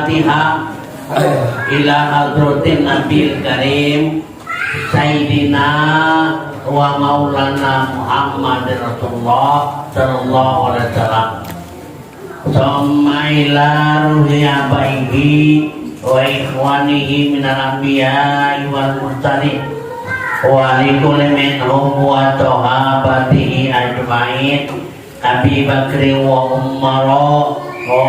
Al-Fatihah ila hadratin Nabil Karim Sayyidina wa Maulana Muhammad Rasulullah sallallahu alaihi wasallam. Summa ila ruhi abaihi wa ikhwanihi minal anbiya'i wal mursalin wa likulli minhum wa sahabatihi ajma'in Abi Bakri wa Umar wa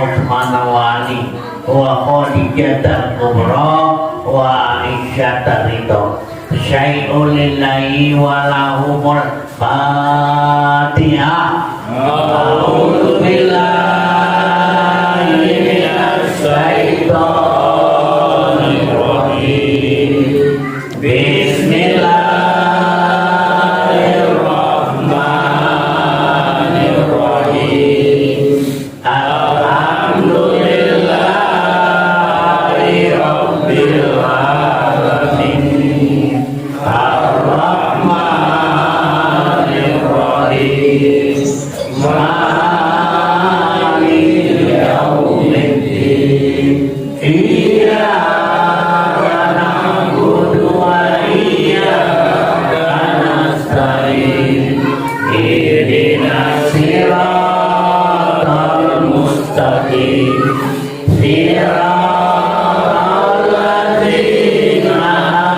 Utsman wa Ali wa Khadijah al-Kubra wa Aisyah ridho syai'un lillahi wa lahumul Fatihah. A'udzu billahi minasy syaithanir rajim. Bismillahirrahmanirrahim. Alhamdulillahi rabbil alamin. Ar-Rahmanir Rahim. Maliki yaumiddin. Iyyaka na'budu wa iyyaka nasta'in. Ihdinas siratal mustaqim. Siratal ladzina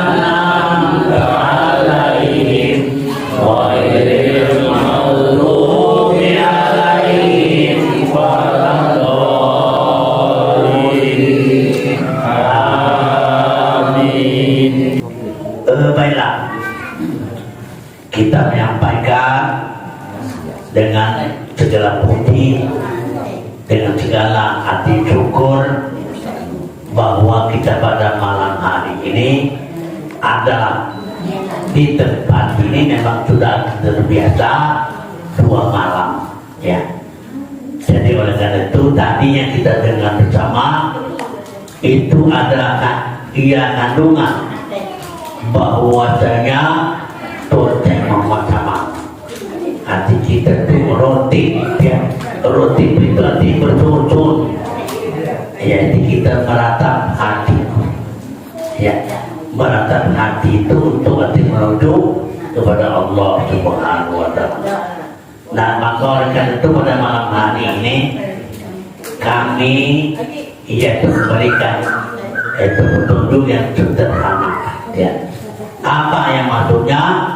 an'amta 'alaihim ghairil maghdubi 'alaihim waladdallin. Amin. Baiklah, kita menyampaikan dengan segala puji, dengan segala hati syukur bahwa kita pada malam hari ini adalah di tempat ini memang sudah terbiasa 2 malam, ya. Jadi oleh karena itu tadi yang kita dengar bersama itu adalah kandungan bahwasanya Tuhan sama hati kita itu roti, ya. Roti itu hati bersusun, ya. Jadi kita meratap hati, ya. Meratap hati itu untuk hati menuju kepada Allah Subhanahu wa Ta'ala. Nah, maka oleh karena itu pada malam hari ini kami yaitu memberikan petunjuk yang sederhana, ya. Apa yang maksudnya?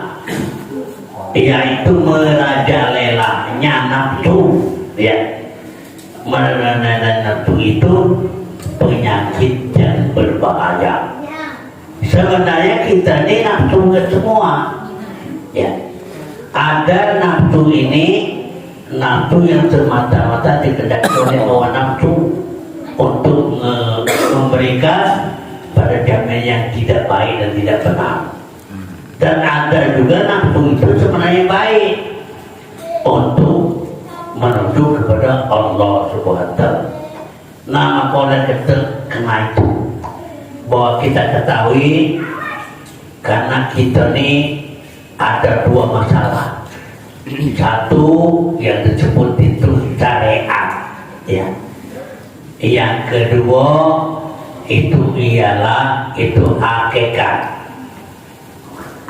Yaitu merajalelahnya nafsu, ya. Merajalelahnya nafsu itu penyakit yang berbahaya. Sebenarnya kita ini nafsu semua, ya. Ada nafsu ini, nafsu yang semata-mata dikendaki oleh hawa nafsu untuk memberikan pada jamin yang tidak baik dan tidak benar. Dan ada juga nafsu itu sebenarnya baik untuk menuju kepada Allah Subhanahu wa Ta'ala. Nah, maka oleh karena itu bahwa kita ketahui karena kita ini ada 2 masalah. Satu yang disebut itu syariat, ya. Yang kedua itu ialah itu hakikat.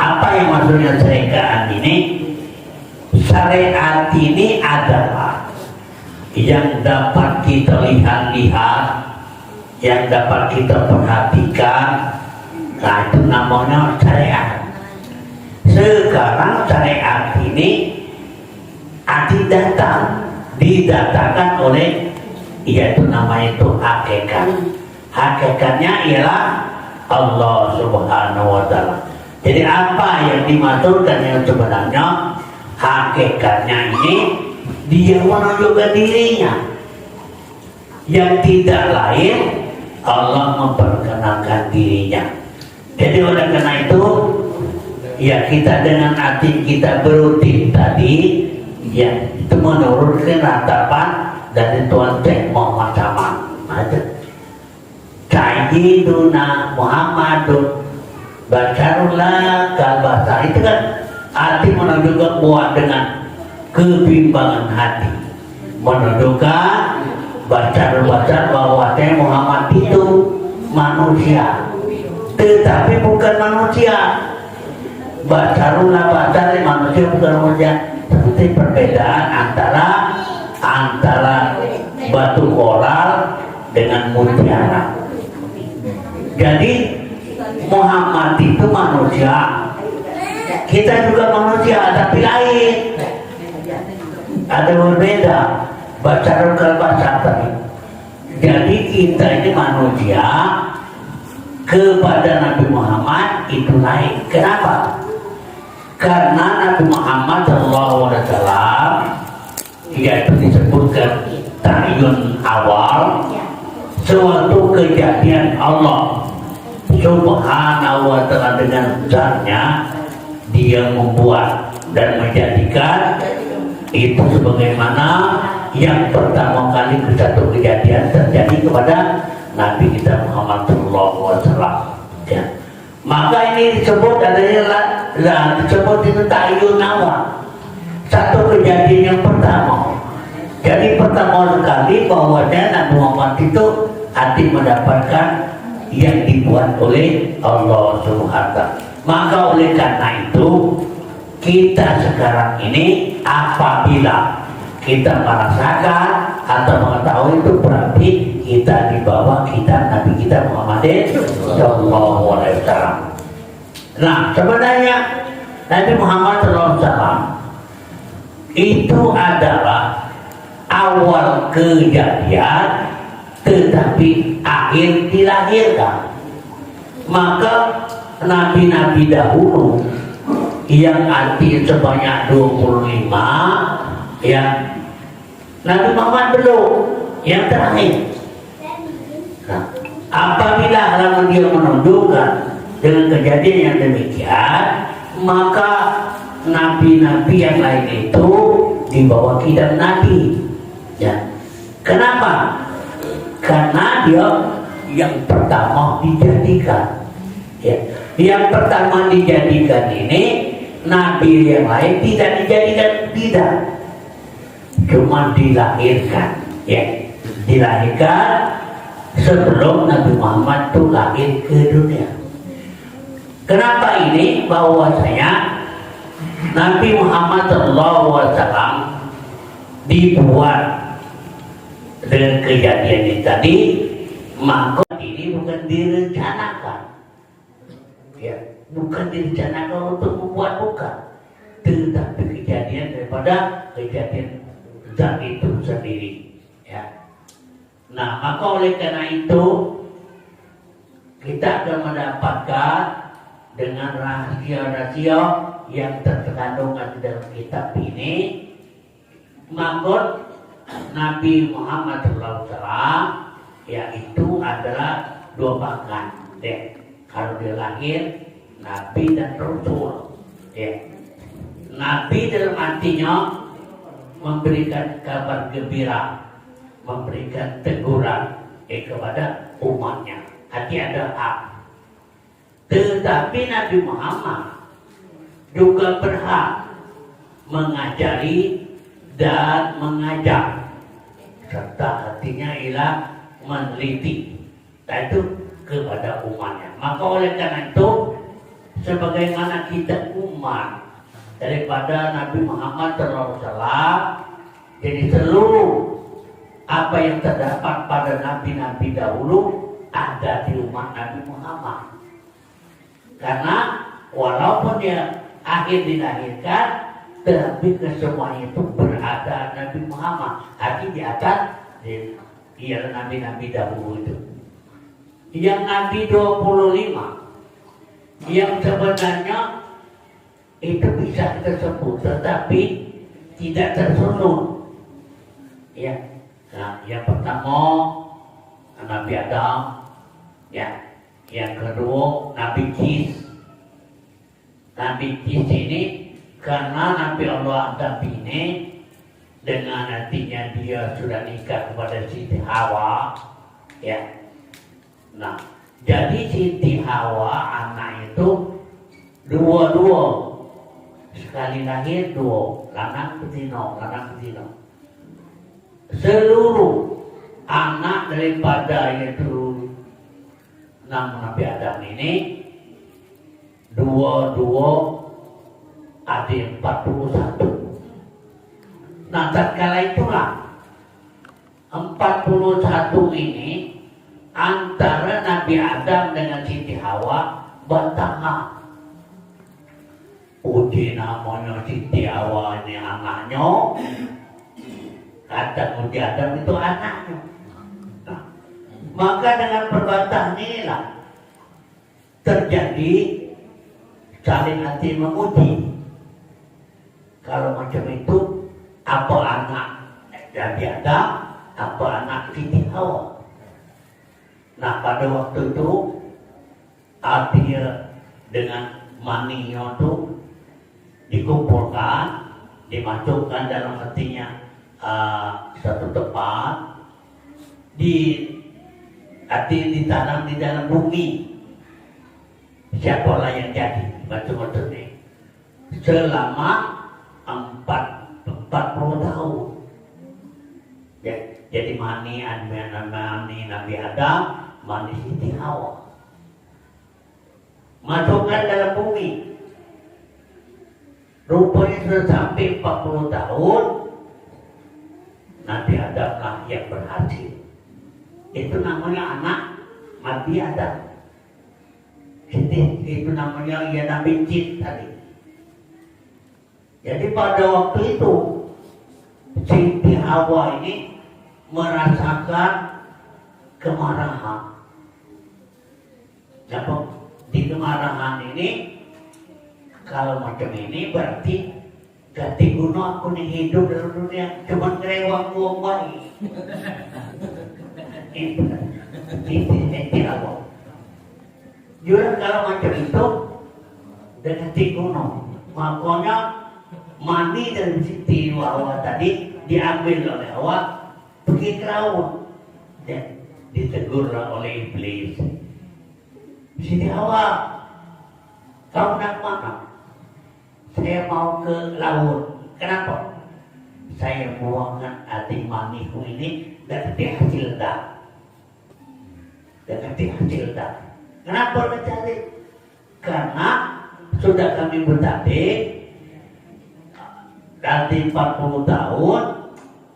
Apa yang maksudnya syariat ini? Syariat ini adalah yang dapat kita lihat-lihat, yang dapat kita perhatikan. Nah, itu namanya syariat. Sekarang syariat ini didatangkan oleh, yaitu namanya itu hakikat. Hakikatnya ialah Allah Subhanahu wa Ta'ala. Jadi apa yang dimaksudkan yang sebenarnya hakikatnya ini dia menunjukkan dirinya yang tidak lain Allah memperkenalkan dirinya. Jadi oleh karena itu ya kita dengan hati kita berutin tadi, ya, itu menurunkan ratapan dari Tuhan Muhammad SAW. Sayyiduna Muhammadun Basarullah kalbasa, itu kan arti menunjukkan buat dengan kebimbangan hati, menunjukkan baca bahwa Muhammad itu manusia, tetapi bukan manusia. Bacaruna manusia bukan manusia. Seperti perbedaan antara batu koral dengan mutiara. Jadi Muhammad itu manusia, kita juga manusia tapi lain, ada berbeda. Bacarun tadi. Jadi kita ini manusia kepada Nabi Muhammad itu lain. Kenapa? Karena Nabi Muhammad SAW, yaitu disebutkan ta'yun awal, suatu kejadian Allah Subhanahu wa ta'ala dengan zatnya, dia membuat dan menjadikan itu sebagaimana yang pertama kali satu kejadian terjadi kepada Nabi kita Muhammad SAW. Ya. Maka ini disebut adalah disebut itu ta'yun awal, satu kejadian yang pertama. Jadi pertama sekali bahwasanya Nabi Muhammad itu hati mendapatkan yang dibuat oleh Allah Subhanahu wa ta'ala. Maka oleh karena itu kita sekarang ini apabila kita merasakan atau mengetahui itu berarti kita di bawah kita Nabi kita Muhammad Sallallahu Alaihi Wasallam. Nah, sebenarnya Nabi Muhammad Sallallahu Alaihi Wasallam itu adalah awal kejadian, tetapi akhir dilahirkan. Maka nabi-nabi dahulu yang arti sebanyak 25, ya, Nabi Muhammad belum, yang terakhir. Nah, apabila halaman dia menunjukkan dengan kejadian yang demikian, maka nabi-nabi yang lain itu dibawa kitab Nabi. Ya. Kenapa? Karena dia yang pertama dijadikan. Ya. Yang pertama dijadikan ini, nabi yang lain tidak dijadikan, tidak. Cuma dilahirkan, ya, dilahirkan sebelum Nabi Muhammad itu lahir ke dunia. Kenapa ini? Bahwasanya Nabi Muhammad SAW dibuat dengan kejadian ini tadi, maka ini bukan direncanakan, ya, bukan direncanakan untuk membuat, bukan, tetapi kejadian daripada kejadian zat itu sendiri, ya. Nah, maka oleh karena itu kita akan mendapatkan dengan rahasia-rahasia yang terkandung di dalam kitab ini. Maka Nabi Muhammad SAW yaitu adalah dua bahkan, ya. Kalau dia lahir Nabi dan Rasul, ya. Nabi dalam artinya memberikan kabar gembira, memberikan teguran kepada umatnya, hati ada hak. Tetapi Nabi Muhammad juga berhak mengajari dan mengajak, serta hatinya ialah meneliti, itu kepada umatnya. Maka oleh karena itu, sebagaimana kita umat daripada Nabi Muhammad SAW, jadi seluruh apa yang terdapat pada nabi-nabi dahulu ada di umat Nabi Muhammad. Karena walaupun dia akhir dilahirkan, tetapi kesemuanya itu berada Nabi Muhammad. Hati di atas ialah nabi-nabi dahulu itu. Yang Nabi 25, yang sebenarnya itu bisa kita sebut, tetapi tidak tersusun. Ya, nah, yang pertama Nabi Adam, ya. Yang kedua Nabi Kis. Nabi Kis ini karena Nabi Allah Adam ini dengan artinya dia sudah nikah kepada Siti Hawa, ya. Nah, jadi Siti Hawa anak itu dua-dua, sekali lahir dua, lanang betina. Seluruh anak daripada itu Nabi Adam ini dua ada 41. Nah tatkala itulah 41 ini antara Nabi Adam dengan Siti Hawa bertengkar. Uji namanya Siti Hawa ini anaknya, kata Nabi Adam itu anaknya. Nah, maka dengan perbantahan inilah terjadi saling hati menguji. Kalau macam itu, apa anak Nabi Adam, apa anak Siti Hawa? Nah pada waktu itu artinya dengan maninya itu dikumpulkan, dimasukkan dalam hatinya satu tempat, ditanam di dalam bumi. Siapalah yang jadi macam-macam ini selama 40 tahun. Ya, jadi mani Nabi Adam, mani Siti Hawa, masukkan dalam bumi. Rupanya sudah sampai 40 tahun, Nabi Adam lah yang berhasil. Itu namanya anak Nabi Adam. Itu namanya Nabi Jin tadi. Jadi pada waktu itu Siti Hawa ini merasakan kemarahan. Di kemarahan ini, kalau macam ini berarti ganti guna aku nih hidup dalam dunia cuma ngerewang buang bayi. Itu Siti Hawa. Juga kalau macam itu dengan tikuno, makanya mani dari Siti Hawa tadi diambil oleh Hawa, pergi ke laut dan ditegur oleh iblis. Siti Hawa, kau nak mana? Saya mau ke laut. Kenapa? Saya buangkan hati maniku ini dan dihasil dah. Kenapa mencari? Karena sudah kami bertanding dari 40 tahun,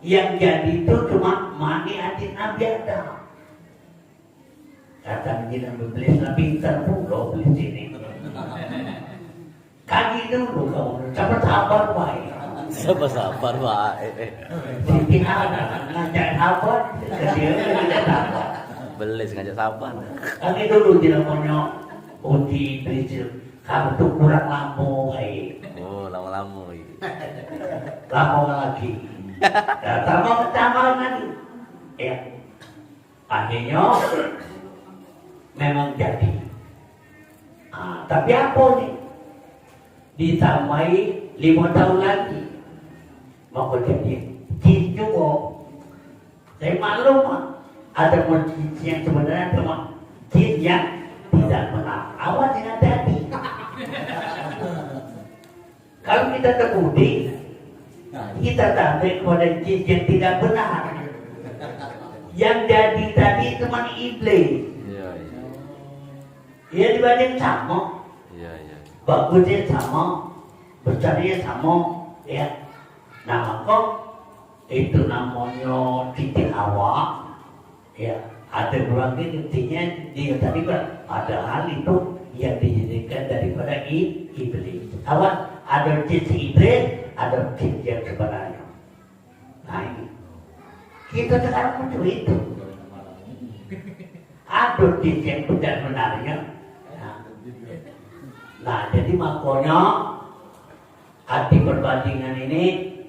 yang jadi itu cuma mani hati Nabi Adam. Kata Nabi Iblis, pintar pula Iblis ini. Kaji dulu kau, sabar baik. Sabar baik. Siti Hawa ngajak sabar, dia ngajak sabar. Belis ngajak sabar. Kami dulu tidak punya uji Iblis, kamu tuh kurang lampu baik. Oh, lama-lama. Lama lagi. Tambah lagi. Ya. Akhirnya memang jadi. Tapi apa nih? Ditambahi 5 tahun lagi. Mau jadi jin juga. Saya maklum ada jin yang sebenarnya cuma jin yang tidak benar. Awal tidak jadi. Kalau kita terbukti, kita tarik kepada jin yang tidak benar. Yang jadi tadi cuma iblis. Iya. Ia dibanding sama. Iya. Bagusnya sama, besarnya sama, ya. Nah maka itu namanya Siti Hawa, ya. Ada berbagai intinya dia tadi ada hal itu yang dijadikan daripada iblis. Awal ada jin iblis, ada jin yang sebenarnya. Nah ini kita sekarang muncul itu. Ada jin yang benar-benarnya. Nah jadi makanya arti perbandingan ini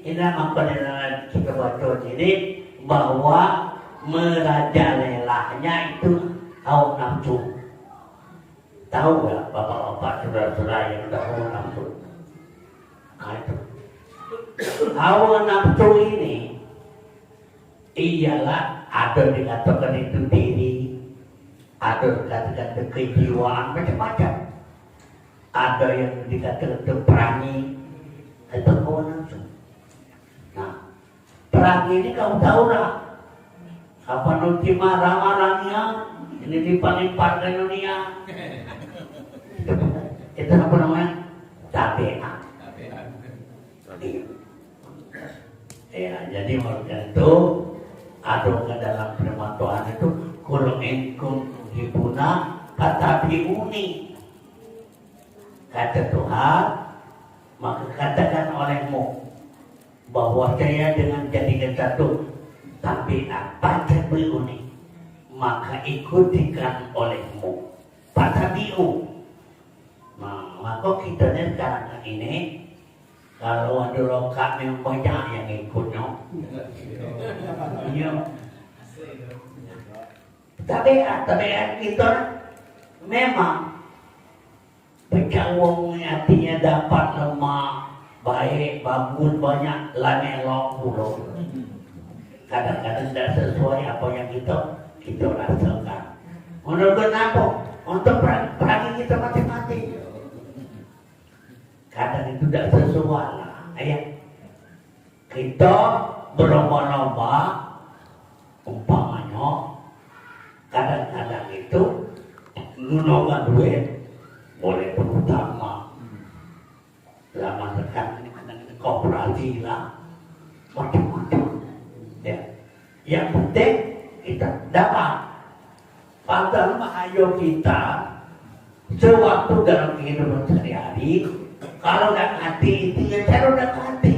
makanya kita baca ini bahwa merajalelahnya itu hawa nafsu. Tahu nggak bapak-bapak saudara-saudara yang hawa nafsu? Nah itu hawa nafsu ini ialah ada dikatakan itu diri, ada dikatakan kejiwaan macam-macam. Ada yang dikatakan perangi atau hawa nafsu. Nah, perangi ini kamu tahu lah. Apa nanti marah-marahnya ini dipalimpar ke dunia. Itu apa namanya? Tabiat. Ya, jadi makanya itu ada ke dalam firman Tuhan itu kul in kuntum hibuna fatabi'uni. Kata Tuhan, maka katakan olehmu bahwa saya dengan jadikan satu tabiat fatabi'uni, maka ikutikan olehmu fatabi'u. Nah, maka kita sekarang ini kalau ada lokak yang banyak yang ikutnya, ya. Tabiat kita memang pecawang artinya dapat lemah, baik, bagus, banyak, lamelok puluh. Kadang-kadang tidak sesuai apa yang kita rasakan. Menurut apa? Untuk peragi kita mati-mati. Kadang itu tidak sesuai lah. Kita berlomba-lomba, umpamanya, kadang-kadang itu menolong duit, boleh terutama lama dekat ini kadang-kadang kooperasi lah, macam-macam. Ya. Yang penting kita dapat. Padahal ayo kita sewaktu dalam kehidupan sehari-hari, kalau udah hati itu ya cara udah hati.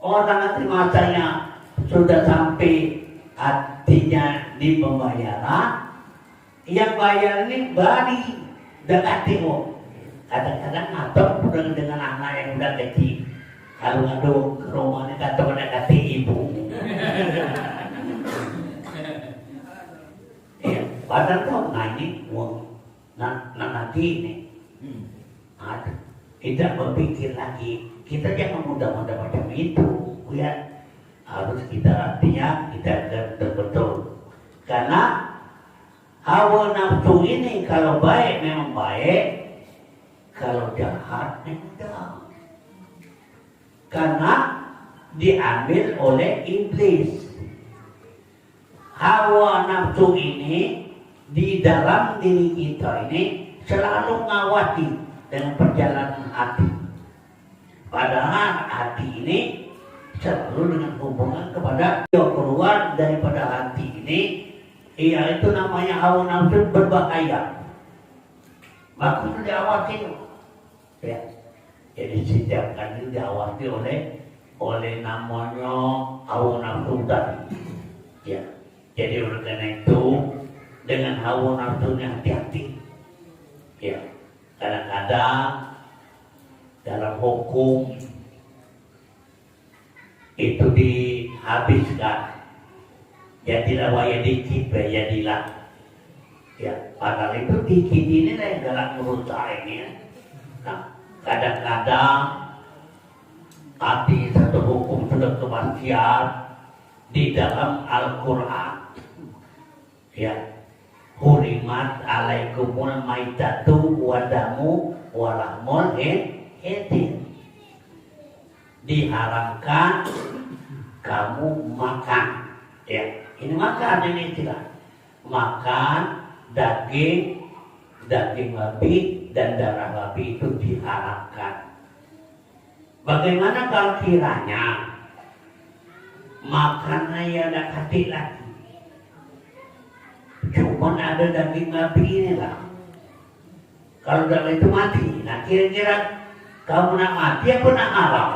Orang nanti masanya sudah sampai hatinya di pembayaran, yang bayar ini bari dekati kok. Kadang-kadang atau dengan anak yang udah kecil, kalau ada ke rumahnya kata dekati ibu. Ya, padahal tuh nanya uang nanti ini. Kita berpikir lagi, kita jangan mudah-mudah macam itu, ya. Harus kita artinya kita betul-betul. Karena hawa nafsu ini kalau baik memang baik, kalau jahat memang jahat. Karena diambil oleh iblis. Hawa nafsu ini di dalam diri kita ini selalu ngawati dengan perjalanan hati. Padahal hati ini selalu dengan hubungan kepada yang keluar daripada hati ini, itu namanya hawa nafsu berbahaya. Maka itu diawasi. Ya. Jadi setiap kali diawasi oleh namanya hawa nafsu tadi. Ya. Jadi oleh karena itu dengan hawa nafsunya hati-hati. Ya. Kadang-kadang dalam hukum itu dihabiskan, jadilah waya dikit, jadilah. Ya, padahal itu dikit ini lah yang galak merusak ini. Nah, kadang-kadang arti satu hukum sudah kemaksiat di dalam Al-Quran. Ya. Hurimat alaikumul maitatu wadamu walahmul etin. Diharamkan kamu makan. Ya, ini makan ini istilah. Makan daging babi dan darah babi itu diharamkan. Bagaimana kalau kiranya makannya ya ada hati lagi? Cuma ada daging babi inilah. Kalau dalam itu mati, nah kira-kira kamu nak mati apa nak haram?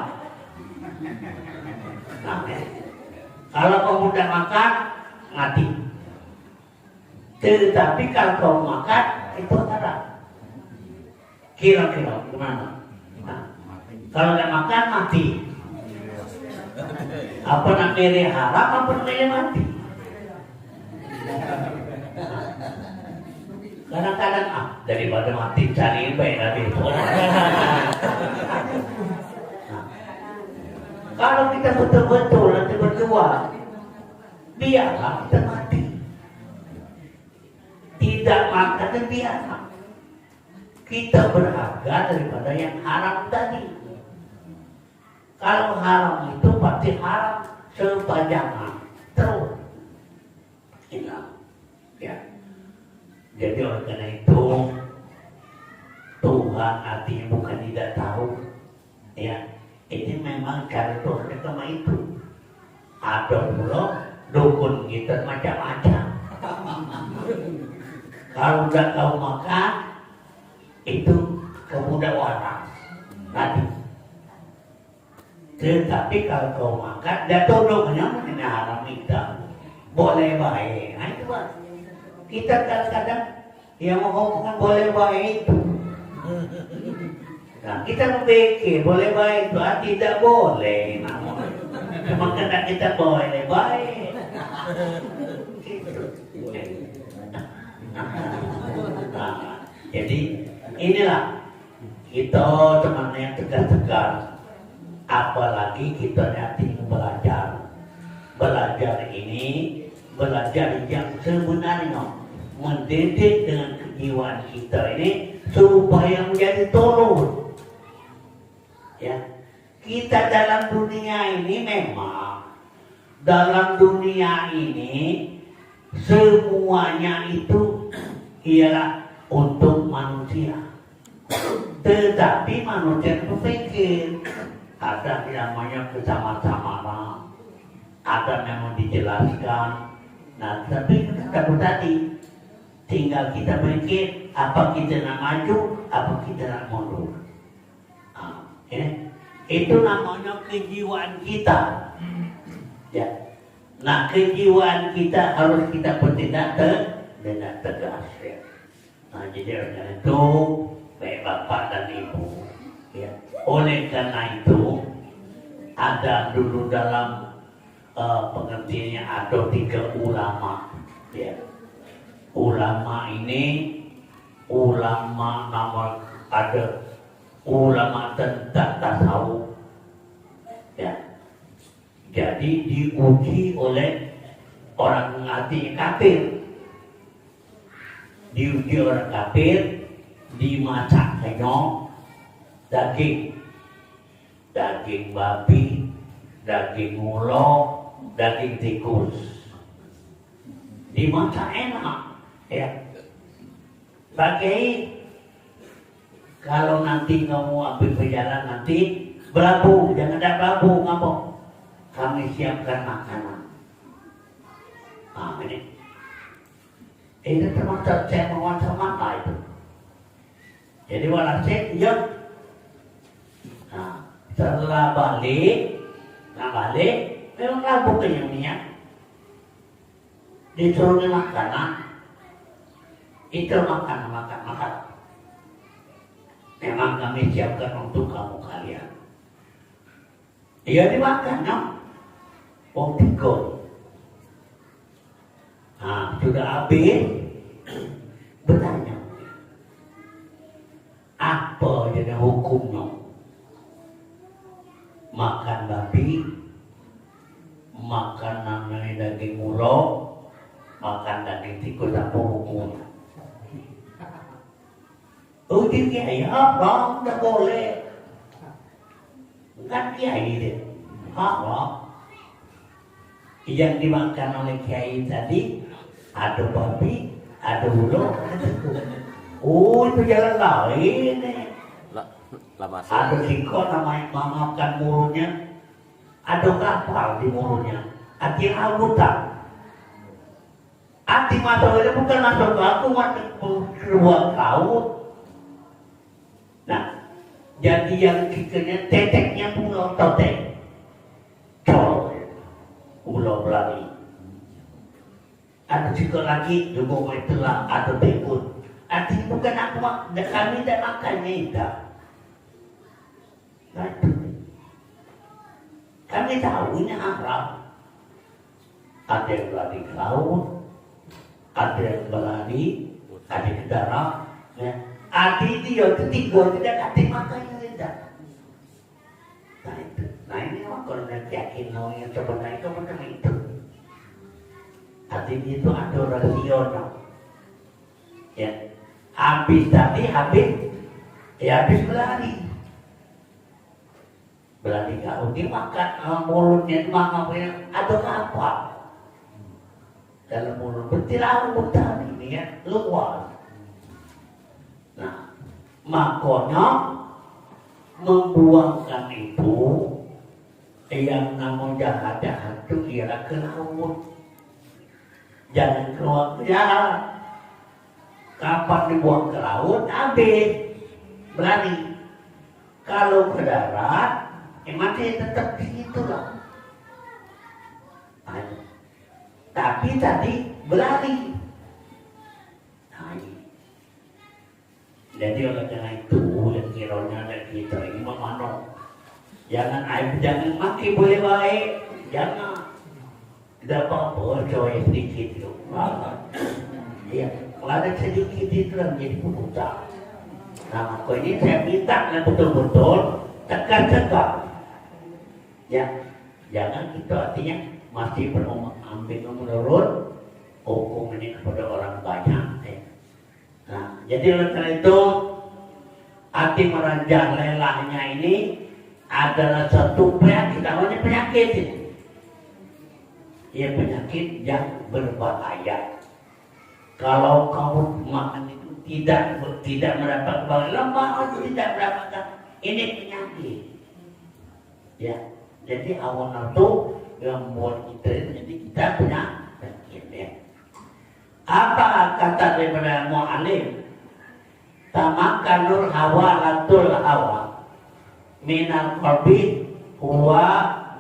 Nah, kalau kamu tidak makan, mati. Tetapi kalau kamu makan, itu haram. Kira-kira gimana? Nah, kalau tidak makan, mati. Apa nak milih haram, apa milih mati? Kadang-kadang daripada mati cari baik lagi. Kalau kita betul-betul nanti berdua, biarlah kita mati. Tidak makan dan biarlah. Kita berharga daripada yang haram tadi. Kalau haram itu pasti haram sepanjangnya terus. Ya. Jadi oleh karena itu Tuhan artinya bukan tidak tahu. Ya, ini memang cara Tuhan agama itu. Ada pula dukun kita macam-macam. Kalau udah kau makan itu kemudah waras tadi. Tetapi kalau kau makan, dah tahu doanya mana haram itu boleh baik. Nah itu Pak. Kita kadang-kadang yang mengomongkan boleh baik itu. Nah, kita memikir boleh baik itu, tidak boleh. Cuma kena kita boleh baik. Gitu. Nah, jadi inilah kita teman yang tegar-tegar. Apalagi kita nanti belajar ini, belajar yang sebenarnya mendidik dengan kejiwaan kita ini supaya menjadi turun. Ya, kita dalam dunia ini memang dalam dunia ini semuanya itu ialah untuk manusia. Tetapi manusia berpikir ada namanya kesamaan-samaan, ada memang dijelaskan. Nah, tapi kita tadi tinggal kita pikir apa kita nak maju, apa kita nak mundur. Ya. Itu namanya kejiwaan kita. Ya. Nah, kejiwaan kita harus kita bertindak dengan tegas. Ya. Nah, jadi oleh itu baik bapak dan ibu. Ya. Oleh karena itu ada dulu dalam pengertiannya ada 3 ulama. Ya. Ulama ini ulama nomor ada ulama tentang tasawuf. Ya. Jadi diuji oleh orang artinya kafir. Diuji orang kafir, dimasak kenyong, daging babi, daging ulo, daging tikus. Dimasak enak. Ya, bagai kalau nanti kamu ambil perjalanan nanti belabu, jangan ada belabu, ngapa? Kami siapkan makanan. Ini termasuk saya menguasai mata itu. Jadi walhasil ya. Nah, setelah balik, memang labu kenyangnya. Disuruh makanan. Itu makan. Memang kami siapkan untuk kamu kalian. Iya dimakan, no? Tikun. Nah, sudah habis, bertanya, apa jadi hukumnya? Makan babi, makan namanya daging ulo, makan daging tikus, apa hukumnya? Dia kiai apa? Tidak boleh. Kan kiai deh. Apa? Yang dimakan oleh kiai tadi ada babi, ada ulo, ada tikus. Itu jalan lain. Ada singkong namanya memakan mulutnya. Ada kapal di mulutnya. Artinya autan. Arti masuk bukan masuk aku, masuk keluar laut. Nah, jadi yang kikirnya teteknya pulau totek. Col. Pulau Belani. Ada juga lagi, juga itulah ada tikus. Artinya bukan aku, kami tidak makannya itu. Nah, kami tahu ini haram. Ada yang berani ke laut, ada yang berani, ada ke darat. Ya. Adi dia ketiga tidak kati makanya tidak. Nah ini orang kalau nak yakin mau yang sebenarnya itu macam itu. Adi itu ada rasional. Ya, habis berlari. Berlari kau dia makan mulutnya makan ada apa? dalam mulut bertirau-tirau ini ya luas. Nah, makanya membuangkan itu yang namun jahat-jahat itu ialah ke laut. Jangan keluar ke jalan. Kapan dibuang ke laut, habis berani. Kalau ke darat, mati tetap di situ lah. Tapi tadi berlari. Jadi oleh karena itu yang kiranya ada kita ini memandang. Jangan maki boleh baik, jangan. Tidak apa-apa, coy sedikit itu. Ya, kalau ada sedikit itu menjadi putusan. Nah, maka ini saya minta betul-betul tegar-tegar. Ya, jangan kita artinya masih ambil menurut hukum ini kepada orang banyak. Nah, jadi oleh karena itu arti meranjang lelahnya ini adalah satu penyakit, namanya penyakit ini. Ya, penyakit yang berbahaya. Kalau kamu makan itu tidak mendapat kebaikan, lemah atau tidak mendapatkan, ini penyakit. Ya, jadi awal nafsu yang membuat kita, jadi kita punya penyakit. Ya. Apa kata daripada mu'alim? Tamakanul hawa latul hawa minal qalbi huwa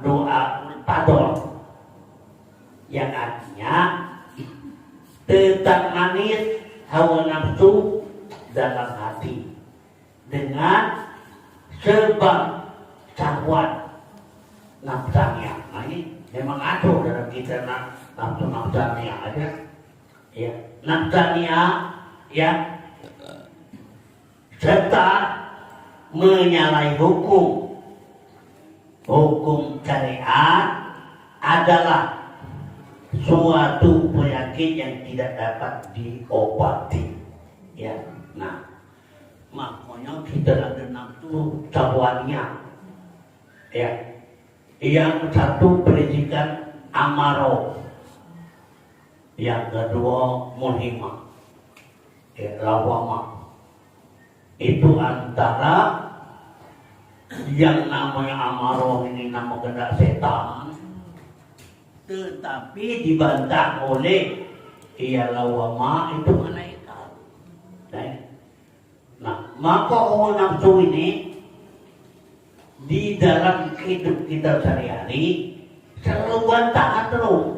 doa padol. Yang artinya tetap manis hawa nafsu dalam hati dengan sebab syahwat nafsanya. Nah, ini memang ada dalam kita nafsanya ada. Ya, nafsania ya serta menyalahi hukum syariat adalah suatu penyakit yang tidak dapat diobati. Ya, nah makanya kita ada nafsu syahwatnya. Ya, yang satu berizikan amaro. Yang kedua mulhimah, lawamah. Itu antara yang namanya amaroh ini nama kehendak setan, tetapi dibantah oleh lawamah itu malaikat. Nah, maka hawa nafsu ini di dalam hidup kita sehari-hari selalu bantah terus.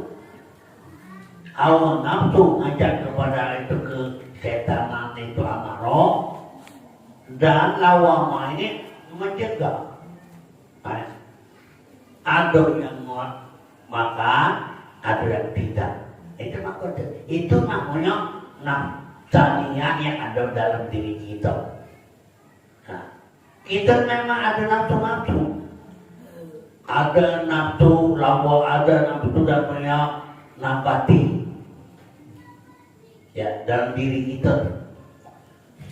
Hawa nafsu ngajak kepada itu ke setanan itu amaroh, dan lawama ini mencegah. Ada yang makan, ada yang tidak. Itu namanya nafsaniyah yang ada dalam diri kita. Nah, kita memang ada nafsu-nafsu. Ada nafsu lawa, ada nafsu namanya nafati. Ya, dalam diri kita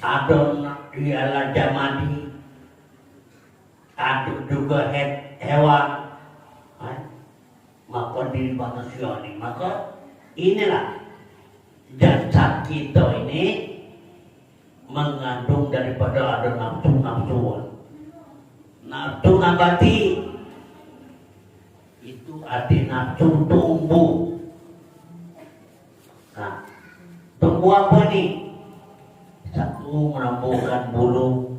ada ialah jamadi, ada juga hewan, maka diri manusia ini. Maka inilah jasad kita ini mengandung daripada ada nafsu-nafsuan. Nafsu nabati itu arti nafsu tumbuh. Nah, tumbuh apa nih? Satu, menumbuhkan bulu,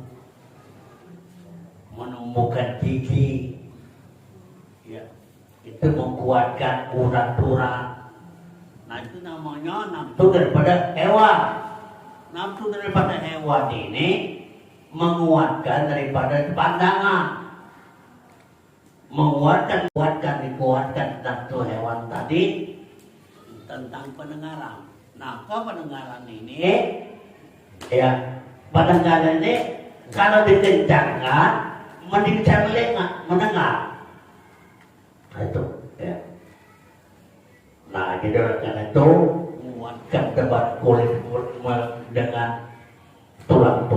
menumbuhkan gigi, ya, itu menguatkan urat-urat. Nah, itu namanya nafsu daripada hewan. Nafsu daripada hewan ini menguatkan daripada pandangan, dikuatkan nafsu hewan tadi tentang pendengaran. Nah, pendengaran ini, ya, pendengaran ini kalau dikencangkan, mendengar mendengar. Nah, itu, ya. Nah, jadi karena itu menguatkan debat kulit dengan tulang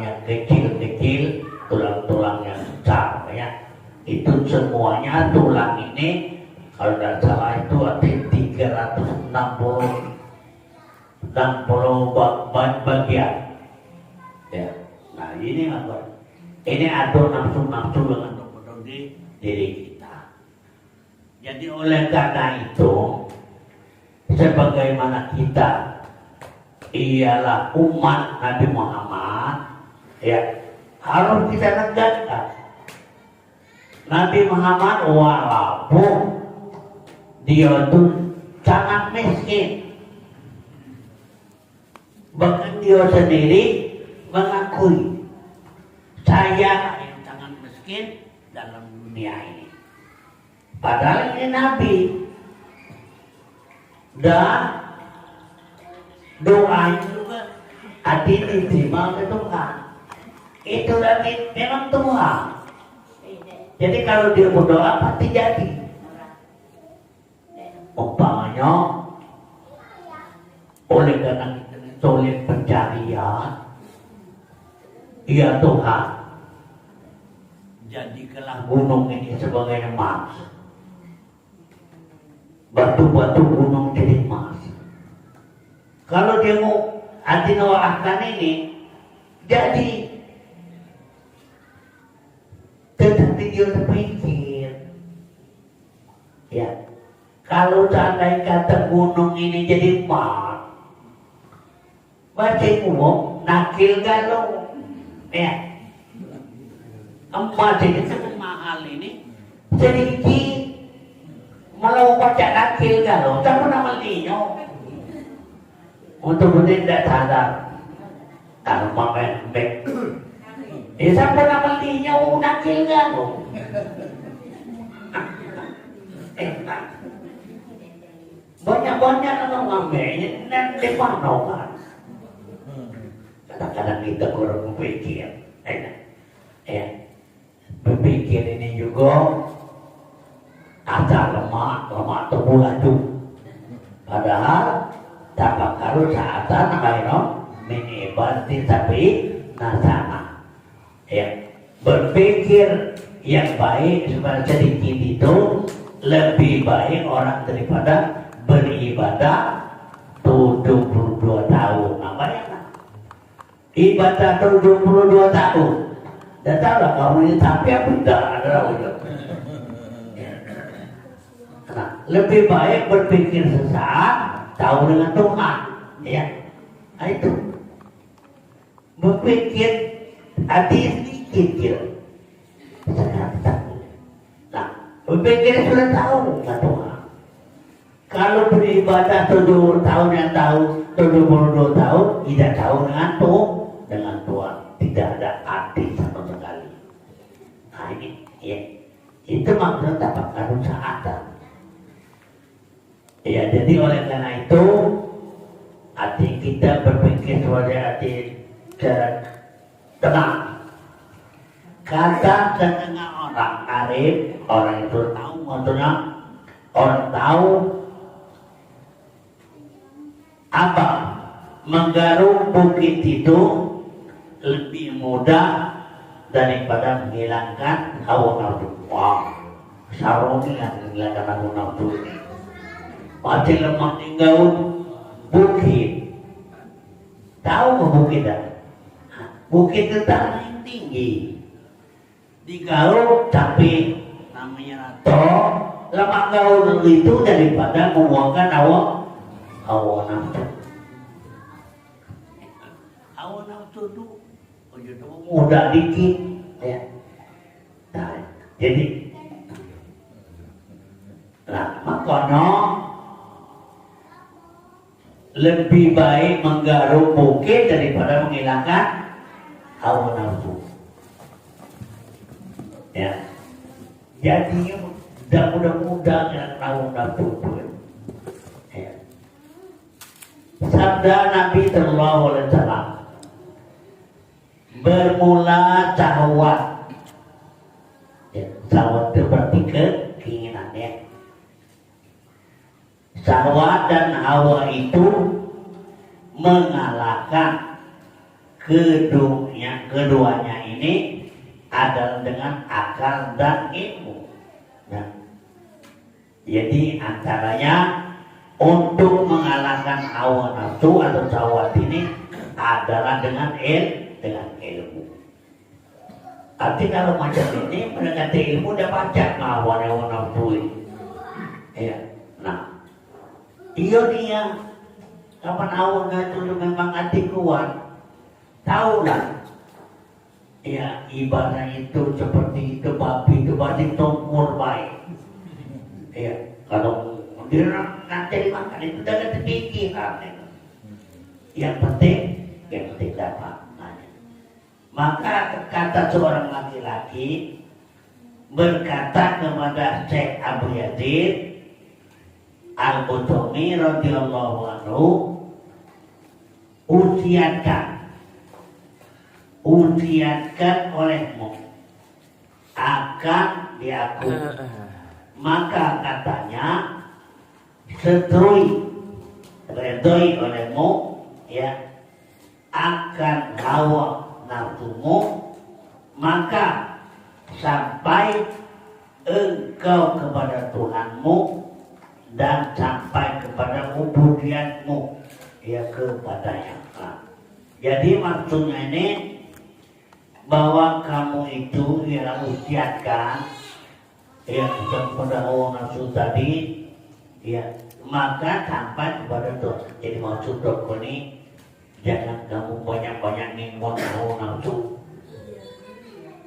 yang kecil, tulang yang besar, ya. Itu semuanya tulang ini kalau tidak salah itu ada 360 bagian. Ya. Nah ini apa? Ini ada nafsu-nafsu yang ada di diri kita. Jadi oleh karena itu, sebagaimana kita ialah umat Nabi Muhammad, ya harus kita negakkan. Nabi Muhammad walaupun dia itu sangat miskin, bahkan dia sendiri mengakui saya yang sangat miskin dalam dunia ini. Padahal ini Nabi, dan doa juga hati diterima oleh Tuhan. Itu lagi memang Tuhan. Jadi kalau dia berdoa pasti jadi. Umpamanya oleh karena kita sulit pencarian, ya Tuhan, jadikanlah gunung ini sebagai emas, batu-batu gunung jadi emas. Kalau dia mau hati nolakkan ini, jadi. Tetapi dia terpikir, ya, kalau seandainya kata gunung ini jadi emas, baca umum nakil galau, ya, emas ini sangat mahal ini, sedikit, malah baca nakil galau, tak pernah melihat. Untuk benar tidak sadar, kalau makan baik. Siapa nama linya nakil galau? Banyak-banyak orang ngambilnya nanti mana kan? Kadang-kadang kita kurang berpikir, berpikir ini juga asal lemak tubuh laju. Padahal tak harus saat namanya menibati tapi nasana. Ya, berpikir yang baik supaya sedikit itu lebih baik orang daripada beribadah 72 tahun. Apa ya? Ibadah 72 tahun. Dan tahulah kamu ini tapi apa tidak ada. Nah, lebih baik berpikir sesaat, tahu dengan Tuhan. Ya, nah, itu berpikir hati sedikit ya. Nah, berpikir sudah tahu nggak Tuhan. Kalau beribadah 70 tahun yang tahu 72 tahun tidak tahu dengan Tuhan, tidak ada arti sama sekali. Nah ini ya, itu maksudnya tapak karun saatan. Ya jadi oleh karena itu hati kita berpikir sebagai hati cara tenang. Kata setengah orang arif, orang itu tahu maksudnya orang tahu apa menggaruk bukit itu lebih mudah daripada menghilangkan hawa nafsu. Wah, sarungnya yang menghilangkan hawa nafsu. Masih lemah tinggal bukit. Tahu nggak bukit dah? Bukit itu tanah yang tinggi, digaruk tapi namanya rato, lemak gaul itu daripada membuangkan hawa nafsu. Hawa nafsu itu mudah dikit, ya. Nah, jadi, makanya lebih baik menggaruk bukit daripada menghilangkan hawa nafsu. Ya, jadi tidak mudah-mudah dengan hawa nafsu itu. Ya. Sabda Nabi Sallallahu Alaihi Wasallam, bermula syahwat. Ya, syahwat itu berarti keinginan ya. Syahwat dan hawa itu mengalahkan keduanya ini adalah dengan akal dan ilmu. Nah, Jadi antaranya untuk mengalahkan hawa nafsu atau syahwat ini adalah dengan ilmu. Arti kalau macam ini mendekati ilmu udah baca melawan hawa nafsu ini. Ya, nah, dia kapan hawa nafsu memang hati kuat, tahu lah. Ya, ibadah itu seperti itu babi itu pasti tumpur baik. Ya, kalau dia nanti dimakan itu jangan terpikirkan. Yang penting dapat. Maka kata seorang laki-laki berkata kepada Syekh Abu Yazid Al-Bustami radhiyallahu anhu, usiatkan olehmu akan diakui. Maka katanya redoi olehmu ya akan hawa nafsumu, maka sampai engkau kepada Tuhanmu dan sampai kepada ubudianmu ya kepadanya. Jadi maksudnya ini bahwa kamu itu yang usiatkan ya kepada hawa nafsu tadi ya, maka sampai kepada Tuhan. Jadi maksud dok ini jangan kamu banyak-banyak minum hawa nafsu.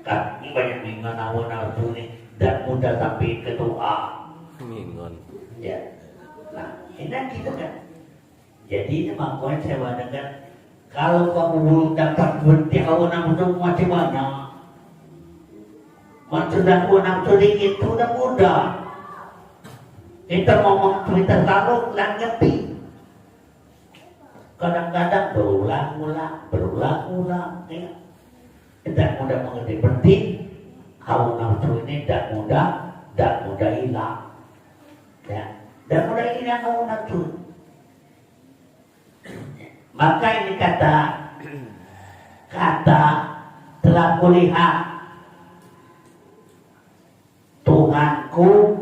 Kamu banyak minum hawa nafsu ini dan mudah sampai ke doa. Mingon. Ya, nah ini gitu kan. Jadi makanya saya dengar kalau kamu belum dapat berhenti hawa nafsu masih banyak. Maksud hawa nafsu dikit itu udah mudah. Kita ngomong Twitter kalau nggak ngerti. Kadang-kadang berulang-ulang ya. Tidak mudah mengerti. Berarti hawa nafsu ini tidak mudah hilang ya. Tidak mudah hilang hawa nafsu. Maka ini kata telah kulihat Tuhanku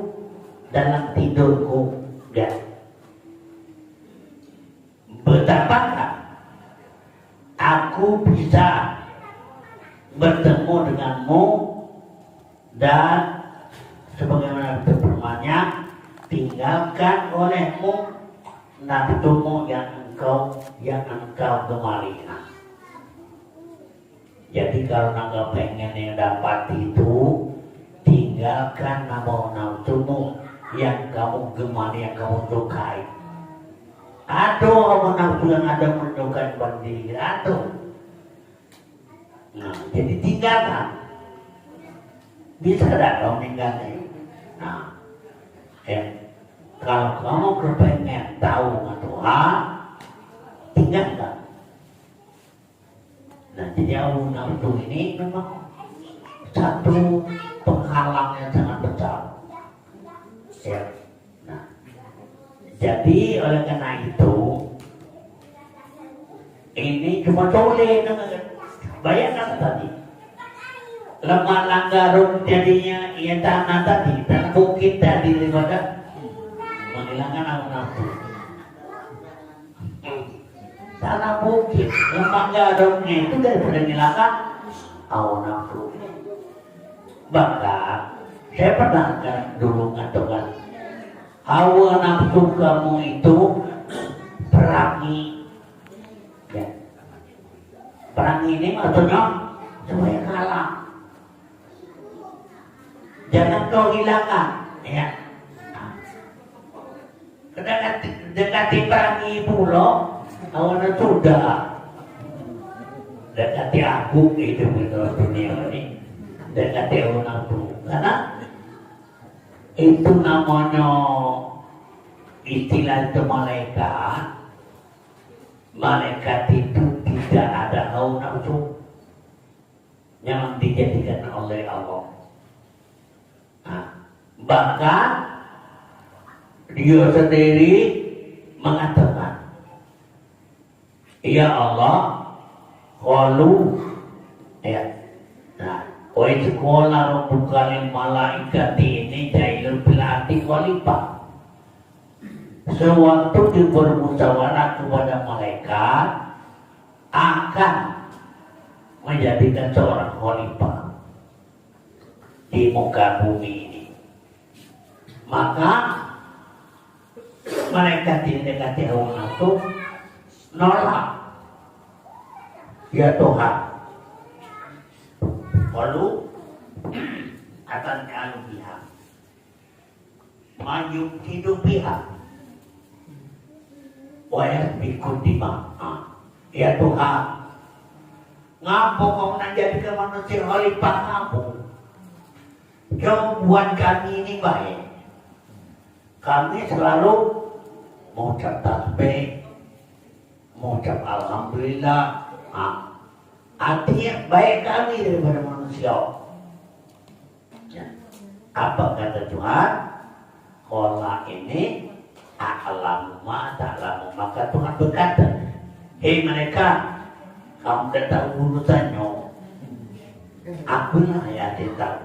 dalam tidurku ya. Betapakah aku bisa bertemu denganmu dan sebagaimana firman-Nya, tinggalkan olehmu nafsumu yang engkau gemari. Jadi kalau engkau pengen yang dapat itu, tinggalkan hawa nafsumu yang kamu gemari, yang kamu sukai. Aduh, hawa nafsu yang ada menunjukkan banding, aduh. Nah, jadi tinggalkan. Bisa tidak kamu tinggalkan? Nah, ya. Kalau kamu kepengen tahu dengan Tuhan, tinggalkan. Nah, jadi hawa nafsu ini memang satu penghalang yang sangat besar. Ya. Jadi oleh karena itu ini cuma boleh bayangkan tadi lemah langgarung jadinya ya tanah tadi dan bukit tadi daripada menghilangkan hawa nafsu. Tanah bukit lemah garungnya itu daripada menghilangkan hawa nafsu. Bahkan saya pernah dulu ngatakan hawa nafsu kamu itu perangi ya. Perangi ini maksudnya supaya kalah, jangan kau hilangkan ya. Dekati perangi pula hawa nafsu sudah dekati aku itu dunia ini, dekati hawa nafsu karena itu namanya istilah itu malaikat itu tidak ada hawa nafsu yang dijadikan oleh Allah. Nah, bahkan dia sendiri mengatakan, ya Allah, qalu ya. Nah, wa idh qala rabbuka lil malaikati inni jailun fil ardi khalifah. sewaktu di bermusyawarah kepada malaikat akan menjadikan seorang khalifah di muka bumi ini. Maka malaikat didekati Allah itu nolak. Ya Tuhan, lalu akan anu pihak maju hidup pihak wayang ikut dima. Ya Tuhan, ngapa kau nak jadikan manusia khalifah kamu? Kau buat kami ini baik. Kami selalu mengucap tasbih, mengucap alhamdulillah. Artinya baik kami daripada manusia. Ya. Apa kata Tuhan? Qala ini a'lamu ma ta'lamu. Maka Tuhan berkata, hei mereka, kamu dah tahu urusannya. Aku lah yang tahu.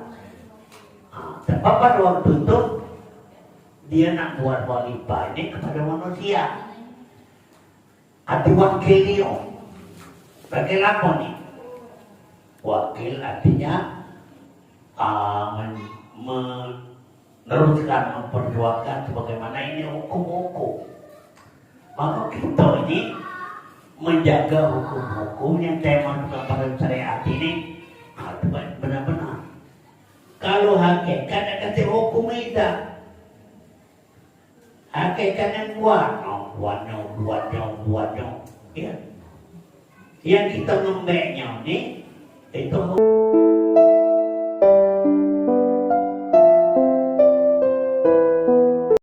Tapi pada waktu itu dia nak buat khalifah ini kepada manusia. Arti wakilnya. Wakil apa nih? Wakil artinya meneruskan, memperjuangkan sebagaimana ini hukum-hukum. Maka kita ini menjaga hukum-hukum yang termasuk pada syariat ini benar-benar. Kalau hakikat akan hukum itu, hakikat yang buatnya, ya. Yang kita ngembeknya nih itu